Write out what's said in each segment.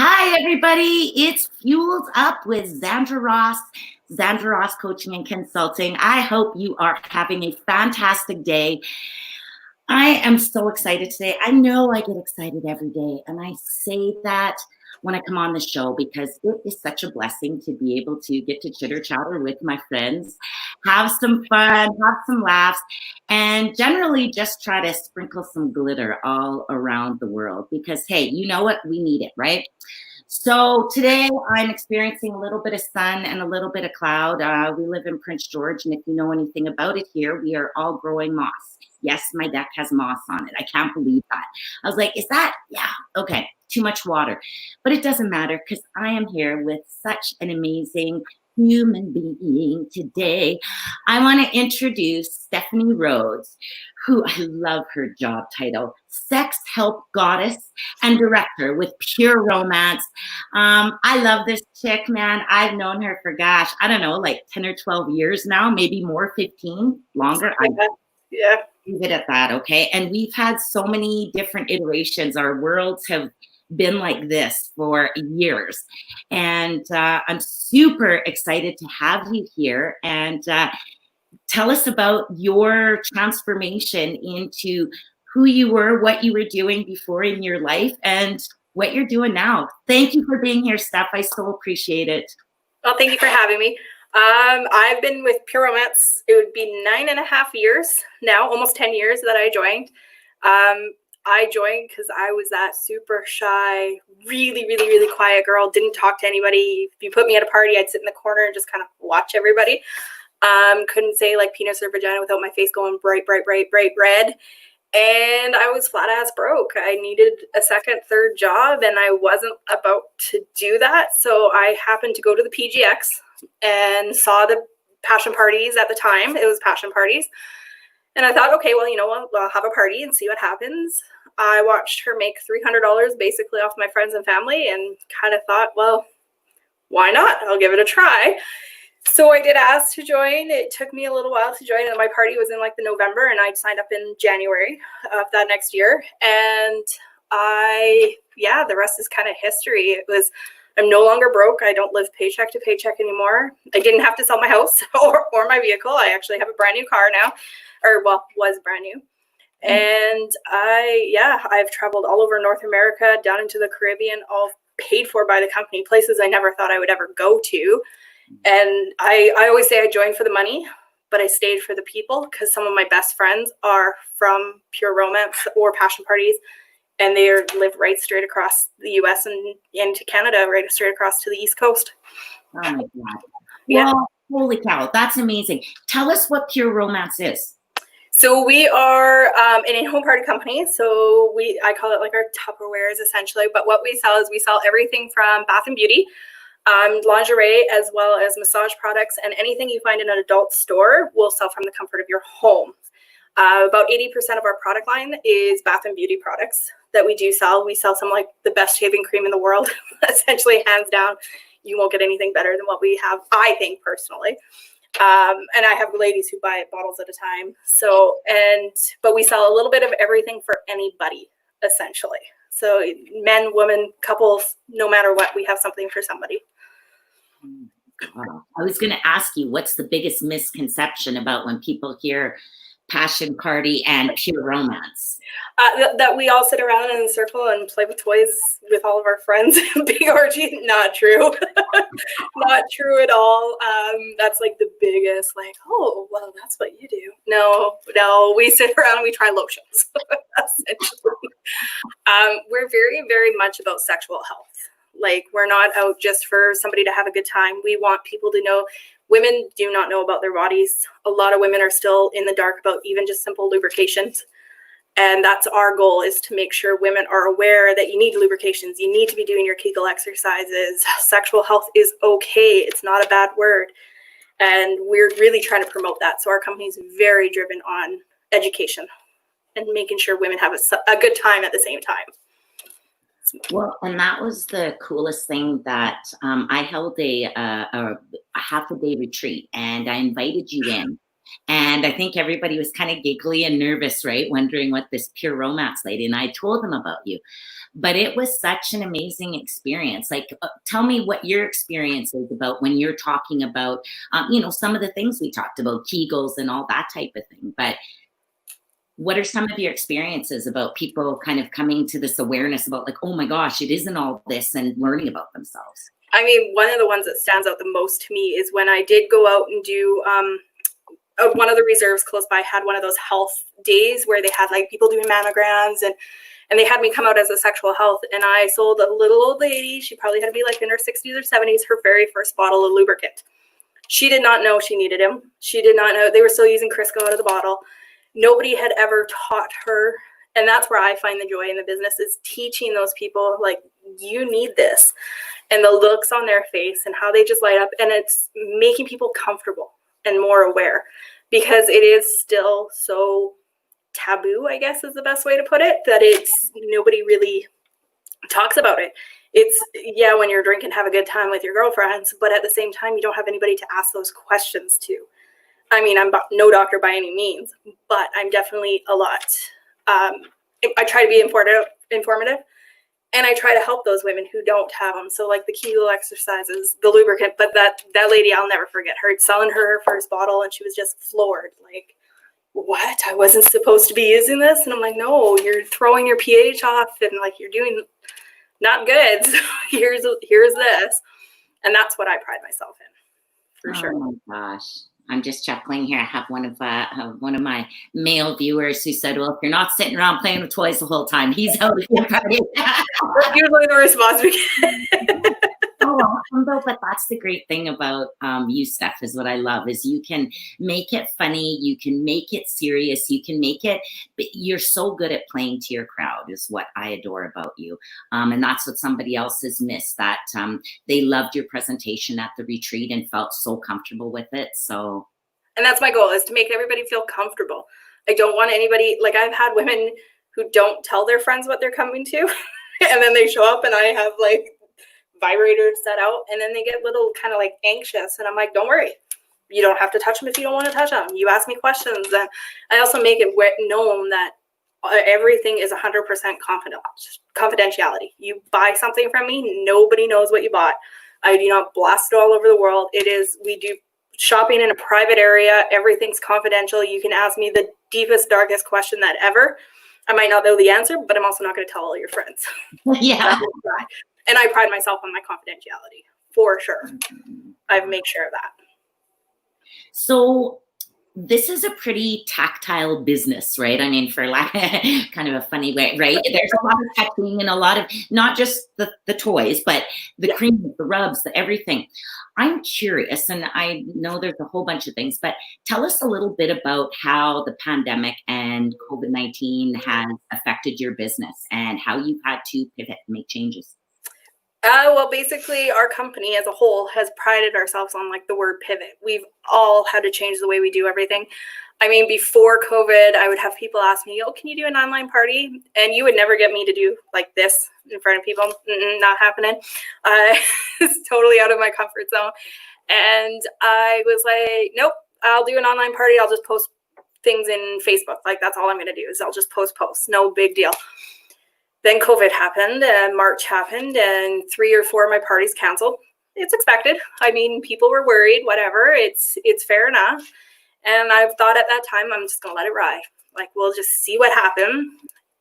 Hi, everybody. It's Fueled Up with Zandra Ross Coaching and Consulting. I hope you are having a fantastic day. I am so excited today. I know I get excited every day, and I say that when I come on the show because it is such a blessing to be able to get to chitter chatter with my friends, have some fun, have some laughs, and generally just try to sprinkle some glitter all around the world because, hey, you know what? We need it, right? So today I'm experiencing a little bit of sun and a little bit of cloud. We live in Prince George, and if you know anything about it here, we are all growing moss. Yes, my deck has moss on it. I can't believe that. I was like, is that? Yeah, okay, too much water. But it doesn't matter because I am here with such an amazing human being today. I want to introduce Stefani Rhoads, who I love her job title, Sex Help Goddess and Director with Pure Romance. I love this chick, man. I've known her for, gosh, I don't know, like 10 or 12 years now, maybe more, 15, longer. Yeah. Leave it at that, okay? And we've had so many different iterations. Our worlds have been like this for years. And I'm super excited to have you here. And tell us about your transformation into who you were, what you were doing before in your life, and what you're doing now. Thank you for being here, Steph. I so appreciate it. Well, thank you for having me. I've been with Pure Romance. It would be 9.5 years now, almost 10 years that I joined. I joined because I was that super shy, really quiet girl, didn't talk to anybody. If you put me at a party, I'd sit in the corner and just kind of watch everybody. Couldn't say like penis or vagina without my face going bright red. And I was flat ass broke. I needed a second, third job, and I wasn't about to do that. So I happened to go to the PGX and saw the passion parties at the time. It was passion parties. And I thought, okay, well, you know what? I'll have a party and see what happens. I watched her make $300 basically off my friends and family and kind of thought, well, why not? I'll give it a try. So I did ask to join. It took me a little while to join, and my party was in like the November, and I signed up in January of that next year. And the rest is kind of history. I'm no longer broke. I don't live paycheck to paycheck anymore. I didn't have to sell my house or my vehicle. I actually have a brand new car now, was brand new. And I've traveled all over North America, down into the Caribbean, all paid for by the company, places I never thought I would ever go to. And I always say I joined for the money, but I stayed for the people because some of my best friends are from Pure Romance or passion parties, and they live right straight across the U.S. and into Canada, right straight across to the East Coast. Oh my God. Yeah. Well, holy cow, that's amazing. Tell us what Pure Romance is. So we are an in-home party company. So I call it like our Tupperwares essentially. But what we sell is we sell everything from bath and beauty, lingerie, as well as massage products, and anything you find in an adult store we'll sell from the comfort of your home. About 80% of our product line is bath and beauty products that we do sell. We sell some like the best shaving cream in the world, essentially, hands down. You won't get anything better than what we have, I think, personally. And I have ladies who buy it bottles at a time. But we sell a little bit of everything for anybody, essentially. So men, women, couples, no matter what, we have something for somebody. I was going to ask you, what's the biggest misconception about when people hear passion party and Pure Romance? That we all sit around in a circle and play with toys with all of our friends. Big orgy. Not true. Not true at all. That's like the biggest, like, oh, well, that's what you do. No, we sit around and we try lotions. Essentially. We're very much about sexual health. Like, we're not out just for somebody to have a good time. We want people to know. Women do not know about their bodies. A lot of women are still in the dark about even just simple lubrications. And that's our goal, is to make sure women are aware that you need lubrications. You need to be doing your Kegel exercises. Sexual health is okay. It's not a bad word. And we're really trying to promote that. So our company is very driven on education and making sure women have a good time at the same time. Well, and that was the coolest thing that I held a half a day retreat, and I invited you in. And I think everybody was kind of giggly and nervous, right? Wondering what this Pure Romance lady, and I told them about you. But it was such an amazing experience. Like, tell me what your experience is about when you're talking about, some of the things we talked about, Kegels and all that type of thing. But what are some of your experiences about people kind of coming to this awareness about like, oh my gosh, it isn't all this, and learning about themselves? I mean, one of the ones that stands out the most to me is when I did go out and do one of the reserves close by had one of those health days where they had like people doing mammograms and they had me come out as a sexual health, and I sold a little old lady. She probably had to be like in her 60s or 70s, her very first bottle of lubricant. She did not know she needed him. She did not know. They were still using Crisco out of the bottle. Nobody had ever taught her. And that's where I find the joy in the business, is teaching those people, like, you need this. And the looks on their face and how they just light up. And it's making people comfortable and more aware, because it is still so taboo, I guess is the best way to put it, that it's nobody really talks about it. It's, yeah, when you're drinking, have a good time with your girlfriends, but at the same time, you don't have anybody to ask those questions to. I mean, I'm no doctor by any means, but I'm definitely a lot. I try to be informative, and I try to help those women who don't have them. So like the Kegel exercises, the lubricant, but that lady, I'll never forget her selling her first bottle, and she was just floored. Like, what? I wasn't supposed to be using this? And I'm like, no, you're throwing your pH off, and like you're doing not good. So here's this. And that's what I pride myself in, for sure. Oh my gosh. I'm just chuckling here. I have one of my male viewers who said, well, if you're not sitting around playing with toys the whole time, he's out of your party. That's usually the response we get. Oh, awesome, though. But that's the great thing about you, Steph, is what I love, is you can make it funny, you can make it serious, you can make it, but you're so good at playing to your crowd, is what I adore about you. And that's what somebody else has missed, that they loved your presentation at the retreat and felt so comfortable with it. So, and that's my goal, is to make everybody feel comfortable. I don't want anybody, like I've had women who don't tell their friends what they're coming to, and then they show up and I have like vibrators set out, and then they get little kind of like anxious, and I'm like, don't worry, you don't have to touch them if you don't want to touch them. You ask me questions. And I also make it known that everything is 100% confidentiality. You buy something from me, nobody knows what you bought. I do not blast it all over the world. We do shopping in a private area. Everything's confidential. You can ask me the deepest, darkest question that ever. I might not know the answer, but I'm also not going to tell all your friends. Yeah. And I pride myself on my confidentiality, for sure. I've made sure of that. So this is a pretty tactile business, right? I mean, for kind of a funny way, right? There's a lot of touching and a lot of, not just the toys, but the cream, the rubs, the everything. I'm curious, and I know there's a whole bunch of things, but tell us a little bit about how the pandemic and COVID-19 has affected your business and how you've had to pivot and make changes. Well, basically, our company as a whole has prided ourselves on like the word pivot. We've all had to change the way we do everything. I mean, before COVID, I would have people ask me, oh, can you do an online party? And you would never get me to do like this in front of people. Not happening. It's totally out of my comfort zone. And I was like, nope, I'll do an online party. I'll just post things in Facebook. Like, that's all I'm going to do, is I'll just post posts. No big deal. Then COVID happened, and March happened, and 3 or 4 of my parties canceled. It's expected. I mean, people were worried, whatever. It's fair enough. And I thought at that time, I'm just going to let it ride. Like, we'll just see what happened.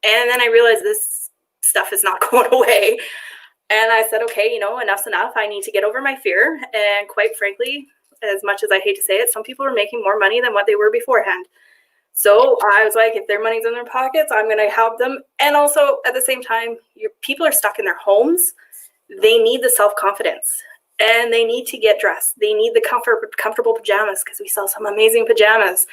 And then I realized this stuff is not going away. And I said, okay, enough's enough. I need to get over my fear. And quite frankly, as much as I hate to say it, some people are making more money than what they were beforehand. So I was like, if their money's in their pockets, I'm going to help them. And also at the same time, people are stuck in their homes. They need the self-confidence, and they need to get dressed. They need the comfortable pajamas, because we sell some amazing pajamas.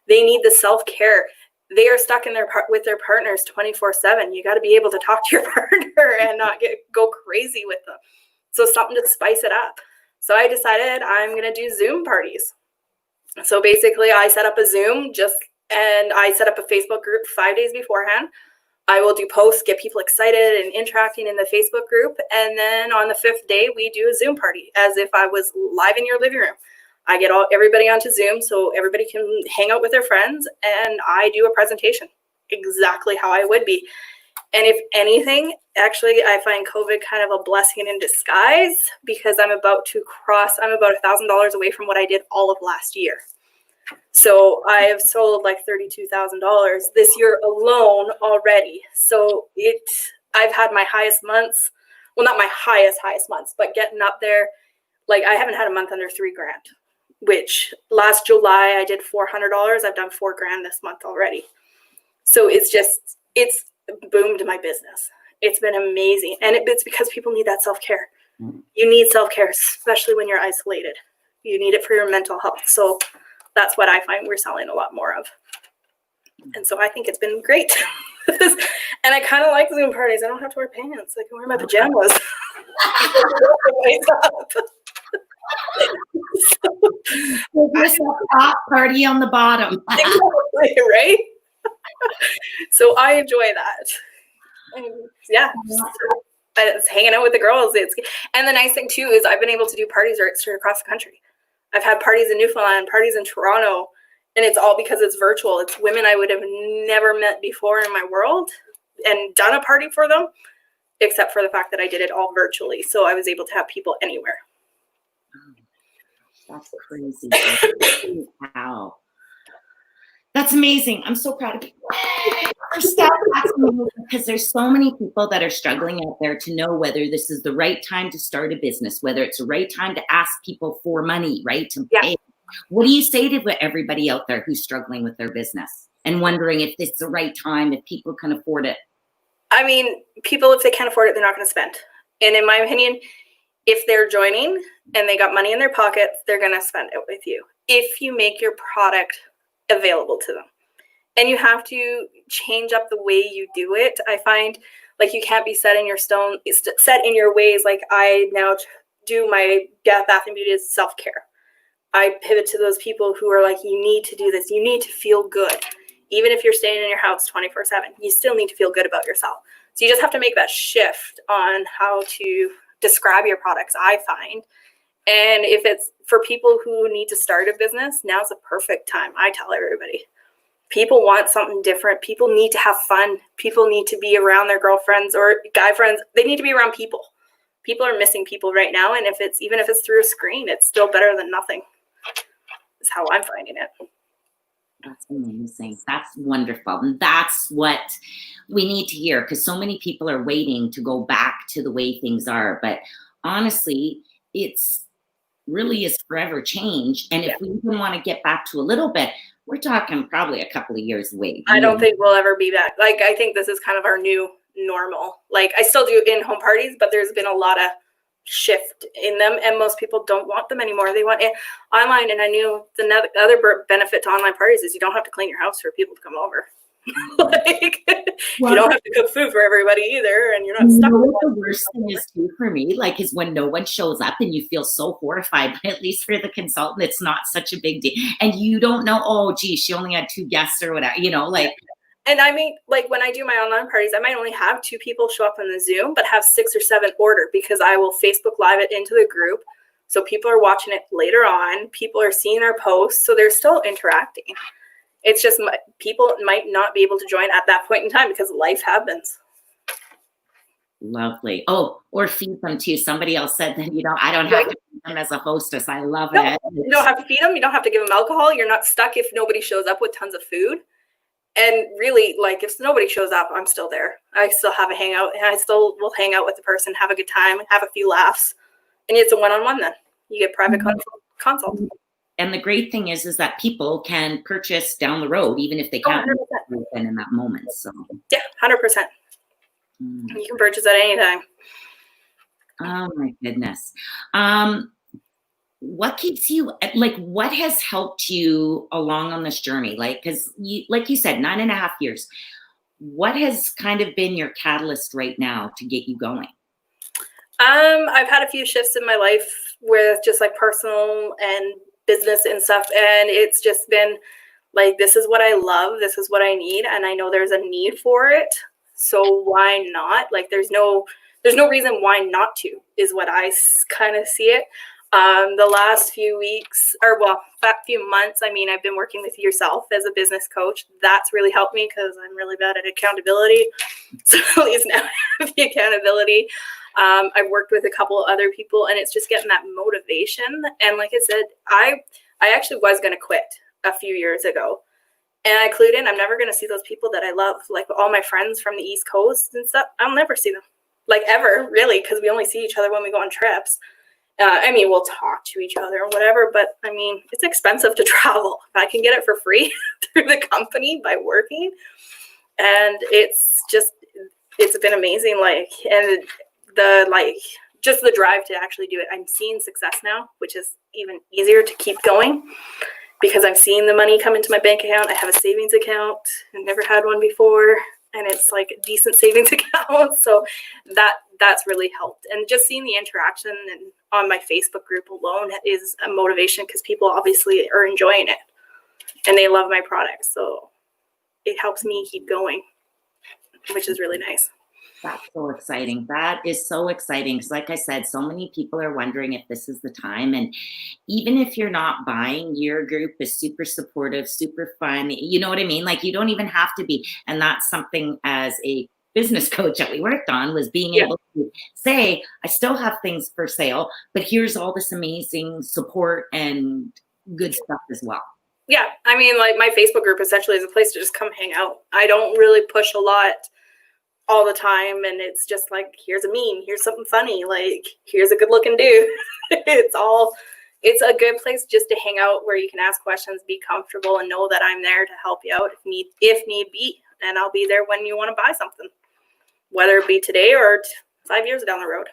They need the self-care. They are stuck in with their partners 24/7. You got to be able to talk to your partner and not go crazy with them. So something to spice it up. So I decided I'm going to do Zoom parties. So basically I set up a Zoom and I set up a Facebook group 5 days beforehand. I will do posts, get people excited and interacting in the Facebook group. And then on the 5th day, we do a Zoom party as if I was live in your living room. I get everybody onto Zoom so everybody can hang out with their friends, and I do a presentation exactly how I would be. And if anything, actually, I find COVID kind of a blessing in disguise, because I'm about $1,000 away from what I did all of last year. So I have sold like $32,000 this year alone already. So I've had my highest months. Well, not my highest months, but getting up there. Like, I haven't had a month under $3,000, which last July I did $400. I've done $4,000 this month already. So it's boomed my business. It's been amazing. And it's because people need that self-care. You need self-care, especially when you're isolated. You need it for your mental health. So that's what I find we're selling a lot more of. And so I think it's been great. And I kind of like Zoom parties. I don't have to wear pants. I can wear my pajamas. There's a hot party on the bottom. Exactly, right? So I enjoy that. And yeah. It's hanging out with the girls. And the nice thing too is I've been able to do parties right across the country. I've had parties in Newfoundland, parties in Toronto, and it's all because it's virtual. It's women I would have never met before in my world and done a party for them, except for the fact that I did it all virtually. So I was able to have people anywhere. That's crazy. Wow. That's amazing. I'm so proud of you. First step, because there's so many people that are struggling out there to know whether this is the right time to start a business, whether it's the right time to ask people for money, right? To pay. What do you say to everybody out there who's struggling with their business and wondering if it's the right time, if people can afford it? I mean, people, if they can't afford it, they're not going to spend. And in my opinion, if they're joining and they got money in their pockets, they're going to spend it with you. If you make your product available to them. And you have to change up the way you do it. I find like you can't be set in your ways. Like I now do my Bath and Beauty as self-care. I pivot to those people who are like, you need to do this. You need to feel good. Even if you're staying in your house 24/7, you still need to feel good about yourself. So you just have to make that shift on how to describe your products, I find. And if it's for people who need to start a business, now's the perfect time. I tell everybody. People want something different. People need to have fun. People need to be around their girlfriends or guy friends. They need to be around people. People are missing people right now. And even if it's through a screen, it's still better than nothing. Is how I'm finding it. That's amazing. That's wonderful. And that's what we need to hear, because so many people are waiting to go back to the way things are. But honestly, it's really is forever changed. And if we even want to get back to a little bit, we're talking probably a couple of years away. I don't think we'll ever be back. Like, I think this is kind of our new normal. Like, I still do in-home parties, but there's been a lot of shift in them, and most people don't want them anymore. They want it online. And I knew the other benefit to online parties is you don't have to clean your house for people to come over. Like, you don't have to cook food for everybody either, and you're not stuck. What the worst thing is too for me, like, is when no one shows up and you feel so horrified. But at least for the consultant, it's not such a big deal, and you don't know, oh gee, she only had 2 guests or whatever, like. And I mean, like when I do my online parties, I might only have 2 people show up on the Zoom, but have 6 or 7 order, because I will Facebook Live it into the group. So people are watching it later on. People are seeing our posts, so they're still interacting. It's just people might not be able to join at that point in time because life happens. Lovely. Oh, or feed them too. Somebody else said that, I don't have to feed them as a hostess. I love it. You don't have to feed them. You don't have to give them alcohol. You're not stuck if nobody shows up with tons of food. And really, like, if nobody shows up, I'm still there. I still have a hangout, and I still will hang out with the person, have a good time, have a few laughs. And it's a one-on-one then. You get private consult. And the great thing is that people can purchase down the road, even if they can't open in that moment. So yeah, 100%. You can purchase at any time. Oh my goodness. What keeps you, like, what has helped you along on this journey? Like, because like you said, 9.5 years. What has kind of been your catalyst right now to get you going? I've had a few shifts in my life with just like personal and business and stuff. And it's just been like, this is what I love. This is what I need. And I know there's a need for it. So why not? Like, there's no reason why not to, is what I kind of see it. The last few weeks, or well, few months, I mean, I've been working with yourself as a business coach. That's really helped me because I'm really bad at accountability. So at least now I have the accountability. I've worked with a couple of other people, and it's just getting that motivation. And like I said, I actually was going to quit a few years ago. And I clued in, I'm never going to see those people that I love, like all my friends from the East Coast and stuff. I'll never see them, like ever, really, because we only see each other when we go on trips. I mean, we'll talk to each other or whatever, but I mean, it's expensive to travel. I can get it for free through the company by working. And it's been amazing. Like, and just the drive to actually do it. I'm seeing success now, which is even easier to keep going because I'm seeing the money come into my bank account. I have a savings account. I've never had one before. And it's like a decent savings account. So that's really helped. And just seeing the interaction and on my Facebook group alone is a motivation because people obviously are enjoying it and they love my products. So it helps me keep going, which is really nice. That's so exciting. That is so exciting. Because like I said, so many people are wondering if this is the time. And even if you're not buying, your group is super supportive, super fun. You know what I mean? Like you don't even have to be. And that's something as a business coach that we worked on was being able to say, I still have things for sale, but here's all this amazing support and good stuff as well. Yeah. I mean, like my Facebook group essentially is a place to just come hang out. I don't really push a lot all the time, and it's just like, here's a meme, here's something funny, like here's a good looking dude. It's a good place just to hang out where you can ask questions, be comfortable, and know that I'm there to help you out if need be, and I'll be there when you want to buy something, whether it be today or 5 years down the road.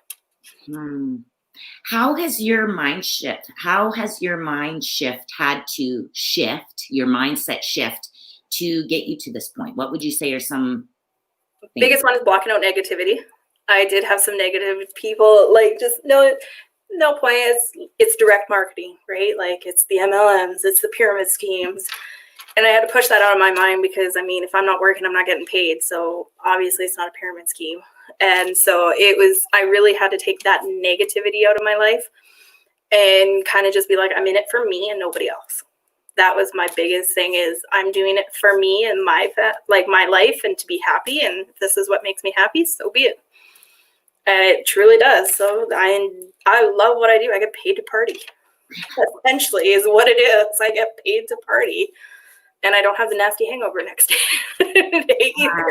How has your mind shift? How has your mind shift had to shift, your mindset shift to get you to this point? What would you say are some biggest one is blocking out negativity. I did have some negative people, like just no point. It's direct marketing, right? Like it's the MLMs, it's the pyramid schemes. And I had to push that out of my mind because I mean, if I'm not working, I'm not getting paid. So obviously it's not a pyramid scheme. And so I really had to take that negativity out of my life and kind of just be like, I'm in it for me and nobody else. That was my biggest thing is I'm doing it for me and my life and to be happy. And if this is what makes me happy, so be it. And it truly does. So I love what I do. I get paid to party. Essentially is what it is. I get paid to party. And I don't have the nasty hangover next day either.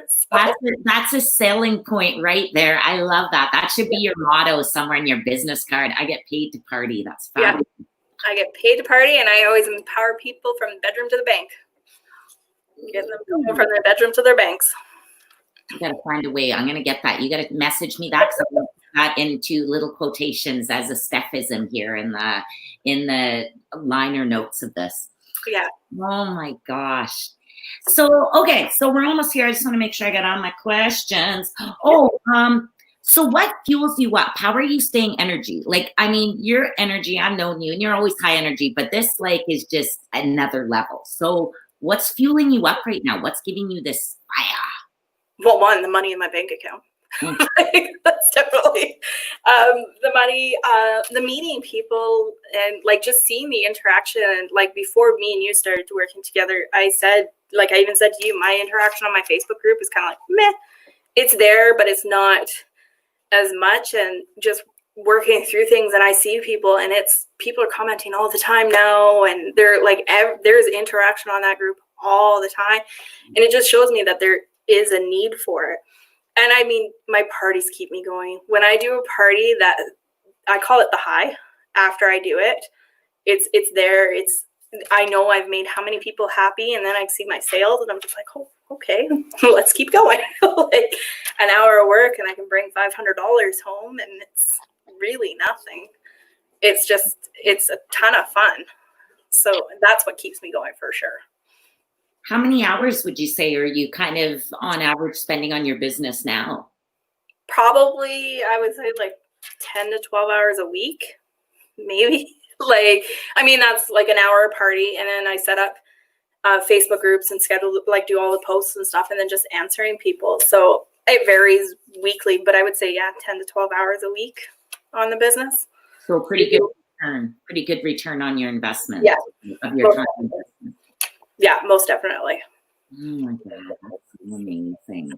So. That's a selling point right there. I love that. That should be your motto somewhere in your business card. I get paid to party. That's fabulous. Yeah. I get paid to party, and I always empower people from the bedroom to the bank. Getting them going from their bedroom to their banks. You got to find a way. I'm going to get that. You got to message me that because I'm going to put that into little quotations as a Stephism here in the liner notes of this. Yeah. Oh my gosh. So, okay. So we're almost here. I just want to make sure I got all my questions. So what fuels you up? How are you staying energy? Like, I mean, your energy, I've known you and you're always high energy, but this like is just another level. So what's fueling you up right now? What's giving you this fire? Well, one, the money in my bank account. That's definitely the money, the meeting people and like just seeing the interaction. Like before me and you started working together, I even said to you, my interaction on my Facebook group is kind of like, meh, it's there, but it's not as much. And just working through things, and I see people, and people are commenting all the time now, and they're like, there's interaction on that group all the time, and it just shows me that there is a need for it. And I mean, my parties keep me going. When I do a party, that I call it the high. After I do it, it's there. I know I've made how many people happy, and then I see my sales, and I'm just like, oh, okay, let's keep going. Like an hour of work, and I can bring $500 home, and it's really nothing. It's a ton of fun. So that's what keeps me going for sure. How many hours would you say are you kind of on average spending on your business now? Probably, I would say like 10 to 12 hours a week, maybe. Like, I mean, that's like an hour party. And then I set up Facebook groups and schedule, like do all the posts and stuff, and then just answering people. So it varies weekly, but I would say, 10 to 12 hours a week on the business. So pretty good return on your investment. Yeah. Of your time investment. Yeah, most definitely. Oh my God, that's amazing.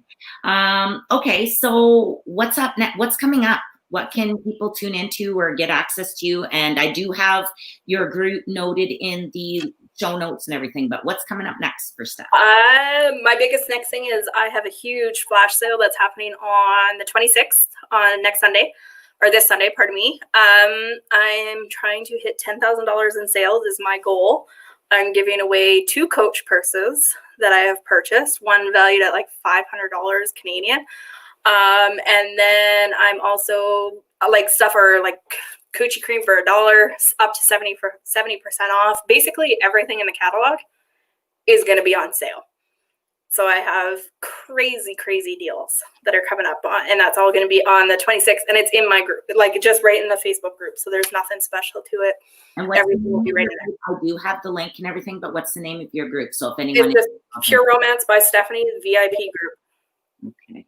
Okay, so what's up next? What's coming up? What can people tune into or get access to? And I do have your group noted in the show notes and everything, but what's coming up next for Steph? My biggest next thing is I have a huge flash sale that's happening on the 26th, on next Sunday, or this Sunday, pardon me. I'm trying to hit $10,000 in sales is my goal. I'm giving away 2 coach purses that I have purchased, one valued at like $500 Canadian. And then I'm also like stuff or like coochie cream for $1, up to 70% off. Basically everything in the catalog is going to be on sale. So I have crazy deals that are coming up on, and that's all going to be on the 26th, and it's in my group, like just right in the Facebook group. So there's nothing special to it. And everything will be right in there. I do have the link and everything, but what's the name of your group? So if anyone it's Pure Romance by Stefani VIP group. Okay.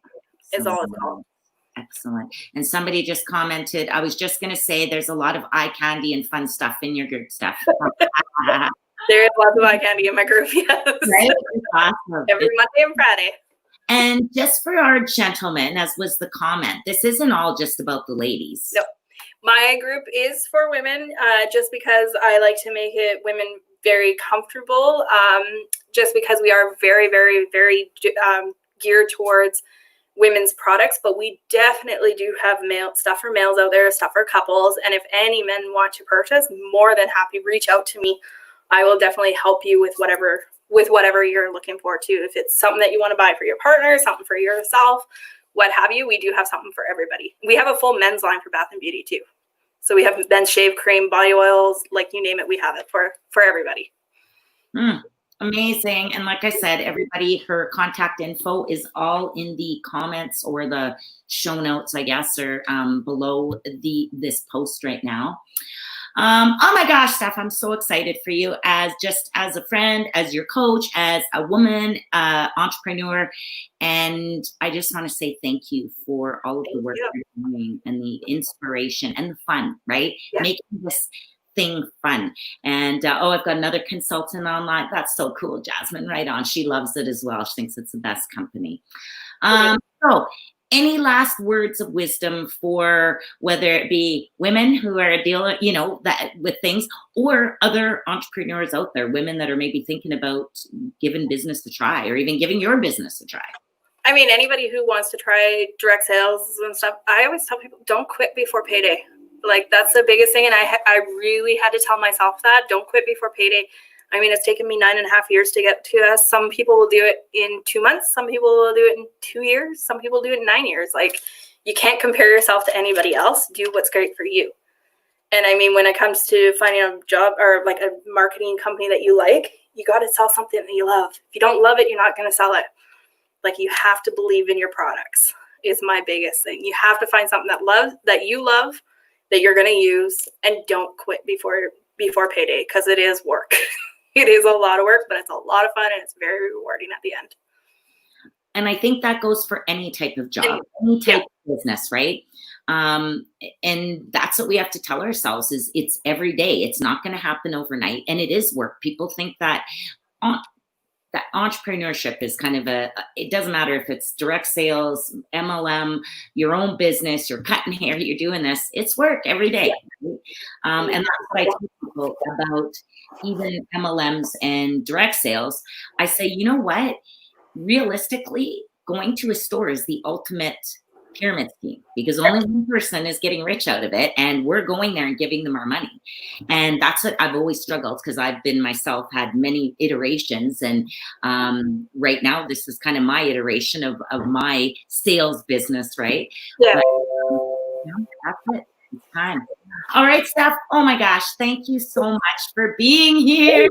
Is all it's called. Excellent. And somebody just commented, I was just going to say there's a lot of eye candy and fun stuff in your group, Steph. There is lots of eye candy in my group, yes. Right? Awesome. Every Monday and Friday. And just for our gentlemen, as was the comment, this isn't all just about the ladies. No. My group is for women, just because I like to make it women very comfortable, just because we are very geared towards women's products, but we definitely do have stuff for males out there, stuff for couples. And if any men want to purchase, more than happy, reach out to me. I will definitely help you with whatever you're looking for too. If it's something that you want to buy for your partner, something for yourself, what have you, we do have something for everybody. We have a full men's line for bath and beauty too. So we have men's shave cream, body oils, like you name it, we have it for everybody. Amazing. And like I said, everybody, her contact info is all in the comments or the show notes, I guess, or below this post right now. Oh my gosh, Steph, I'm so excited for you as a friend, as your coach, as a woman, entrepreneur. And I just want to say thank you for all of the work you're doing and the inspiration and the fun, right? Yeah. Making this thing fun. And I've got another consultant online. That's so cool, Jasmine. Right on. She loves it as well. She thinks it's the best company. So any last words of wisdom for whether it be women who are dealing, that with things, or other entrepreneurs out there, women that are maybe thinking about giving business a try, or even giving your business a try? I mean, anybody who wants to try direct sales and stuff, I always tell people, don't quit before payday. Like, that's the biggest thing. And I really had to tell myself that. Don't quit before payday. I mean, it's taken me 9.5 years to get to us. Some people will do it in 2 months. Some people will do it in 2 years. Some people do it in 9 years. Like, you can't compare yourself to anybody else. Do what's great for you. And I mean, when it comes to finding a job or like a marketing company that you like, you got to sell something that you love. If you don't love it, you're not going to sell it. Like, you have to believe in your products is my biggest thing. You have to find something that you love, that you're going to use, and don't quit before payday, because it is work. It is a lot of work, but it's a lot of fun, and it's very rewarding at the end. And I think that goes for any type of job, any type of business, right? And that's what we have to tell ourselves is it's every day. It's not going to happen overnight, and it is work. People think that entrepreneurship is kind of it doesn't matter if it's direct sales, MLM, your own business, you're cutting hair, you're doing this, it's work every day. Right? And that's what I tell people about even MLMs and direct sales. I say, you know what? Realistically, going to a store is the ultimate pyramid scheme, because only one person is getting rich out of it, and we're going there and giving them our money. And that's what I've always struggled, because I've been myself, had many iterations, and right now this is kind of my iteration of my sales business, right? Yeah. But, that's it. It's time. All right, Steph. Oh my gosh, thank you so much for being here.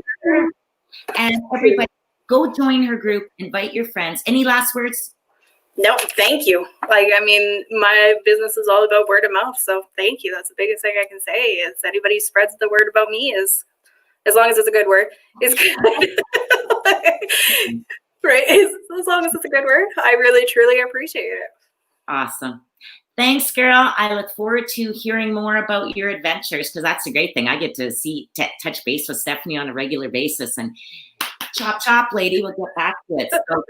And everybody, go join her group, invite your friends. Any last words? No, thank you. Like, I mean, my business is all about word of mouth. So thank you. That's the biggest thing I can say is anybody who spreads the word about me is, as long as it's a good word, is good. Right? As long as it's a good word, I really, truly appreciate it. Awesome. Thanks, girl. I look forward to hearing more about your adventures, because that's a great thing. I get to touch base with Stefani on a regular basis, and chop, chop, lady, we'll get back to it. So,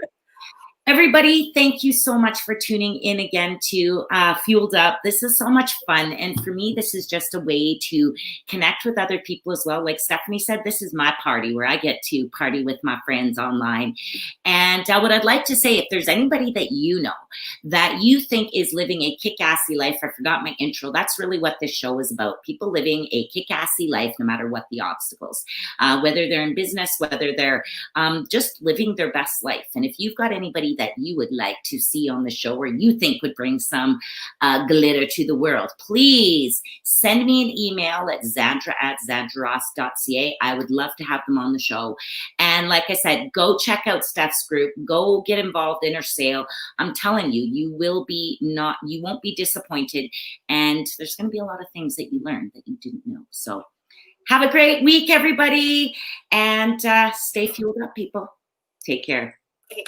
everybody, thank you so much for tuning in again to Fueled Up. This is so much fun. And for me, this is just a way to connect with other people as well. Like Stefani said, this is my party where I get to party with my friends online. And what I'd like to say, if there's anybody that you know that you think is living a kick-assy life, I forgot my intro, that's really what this show is about. People living a kick-assy life, no matter what the obstacles, whether they're in business, whether they're just living their best life. And if you've got anybody that you would like to see on the show or you think would bring some glitter to the world, please send me an email at zandra@zandraross.ca. I would love to have them on the show. And like I said, go check out Steph's group. Go get involved in her sale. I'm telling you, you won't be disappointed. And there's going to be a lot of things that you learn that you didn't know. So have a great week, everybody. And stay fueled up, people. Take care. Okay.